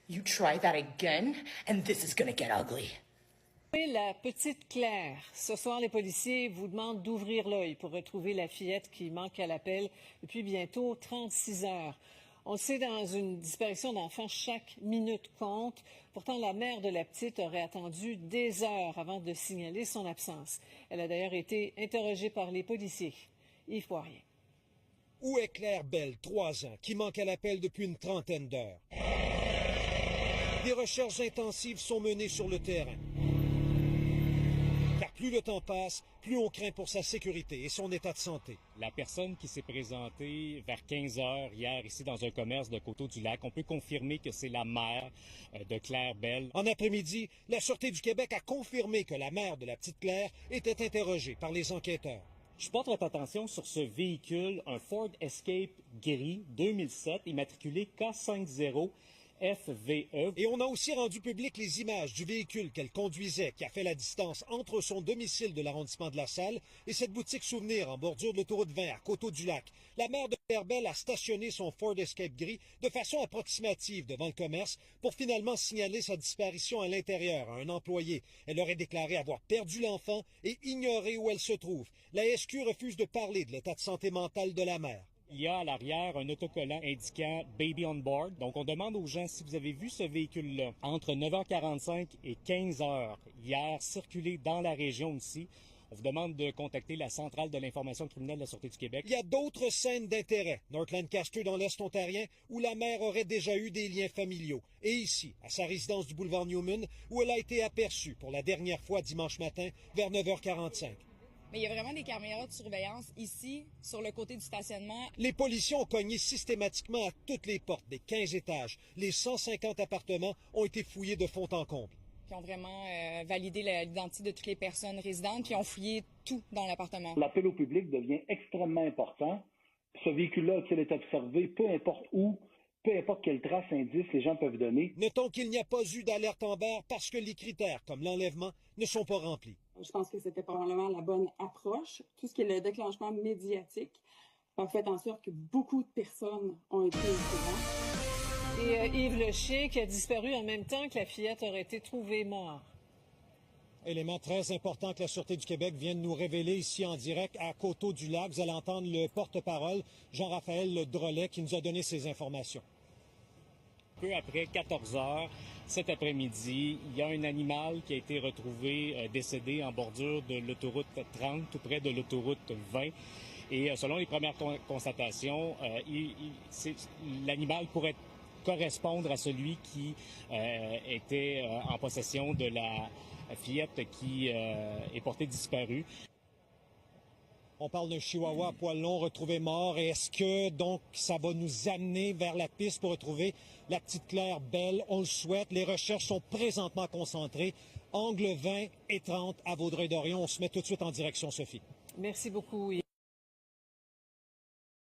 You try that again, and this is gonna get ugly. Et la petite Claire. Ce soir, les policiers vous demandent d'ouvrir l'œil pour retrouver la fillette qui manque à l'appel depuis bientôt 36 heures. On le sait, dans une disparition d'enfants, chaque minute compte. Pourtant, la mère de la petite aurait attendu des heures avant de signaler son absence. Elle a d'ailleurs été interrogée par les policiers. Yves Poirier. Où est Claire Bell, 3 ans, qui manque à l'appel depuis une trentaine d'heures? Des recherches intensives sont menées sur le terrain. Car plus le temps passe, plus on craint pour sa sécurité et son état de santé. La personne qui s'est présentée vers 15 heures hier ici dans un commerce de Coteau-du-Lac, on peut confirmer que c'est la mère de Claire Bell. En après-midi, la Sûreté du Québec a confirmé que la mère de la petite Claire était interrogée par les enquêteurs. Je porte votre attention sur ce véhicule, un Ford Escape gris 2007, immatriculé K50FVE. Et on a aussi rendu public les images du véhicule qu'elle conduisait, qui a fait la distance entre son domicile de l'arrondissement de La Salle et cette boutique souvenir en bordure de l'autoroute 20 à Coteau-du-Lac. La mère de Claire Bell a stationné son Ford Escape gris de façon approximative devant le commerce pour finalement signaler sa disparition à l'intérieur à un employé. Elle aurait déclaré avoir perdu l'enfant et ignoré où elle se trouve. La SQ refuse de parler de l'état de santé mentale de la mère. Il y a à l'arrière un autocollant indiquant « Baby on board ». Donc, on demande aux gens si vous avez vu ce véhicule-là entre 9h45 et 15h hier circuler dans la région ici. On vous demande de contacter la centrale de l'information criminelle de la Sûreté du Québec. Il y a d'autres scènes d'intérêt. North Lancaster dans l'Est ontarien, où la mère aurait déjà eu des liens familiaux. Et ici, à sa résidence du boulevard Newman, où elle a été aperçue pour la dernière fois dimanche matin vers 9h45. Mais il y a vraiment des caméras de surveillance ici, sur le côté du stationnement. Les policiers ont cogné systématiquement à toutes les portes des 15 étages. Les 150 appartements ont été fouillés de fond en comble. Qui ont vraiment validé l'identité de toutes les personnes résidentes, puis ont fouillé tout dans l'appartement. L'appel au public devient extrêmement important. Ce véhicule-là, s'il est observé, peu importe où, peu importe quelle trace, indice les gens peuvent donner. Notons qu'il n'y a pas eu d'alerte Amber parce que les critères, comme l'enlèvement, ne sont pas remplis. Je pense que c'était probablement la bonne approche. Tout ce qui est le déclenchement médiatique a fait en sorte que beaucoup de personnes ont été au courant. Et Yves, le chien qui a disparu en même temps que la fillette aurait été trouvée morte. Élément très important que la Sûreté du Québec vient de nous révéler ici en direct à Coteau-du-Lac. Vous allez entendre le porte-parole, Jean-Raphaël Drolet, qui nous a donné ces informations. Peu après 14 heures, cet après-midi, il y a un animal qui a été retrouvé décédé en bordure de l'autoroute 30, tout près de l'autoroute 20. Et selon les premières constatations, l'animal pourrait correspondre à celui qui était en possession de la fillette qui est portée disparue. On parle d'un chihuahua à poil long retrouvé mort. Et est-ce que, donc, ça va nous amener vers la piste pour retrouver la petite Claire Bell? On le souhaite. Les recherches sont présentement concentrées. Angle 20 et 30 à Vaudreuil-Dorion. On se met tout de suite en direction, Sophie. Merci beaucoup, Yves.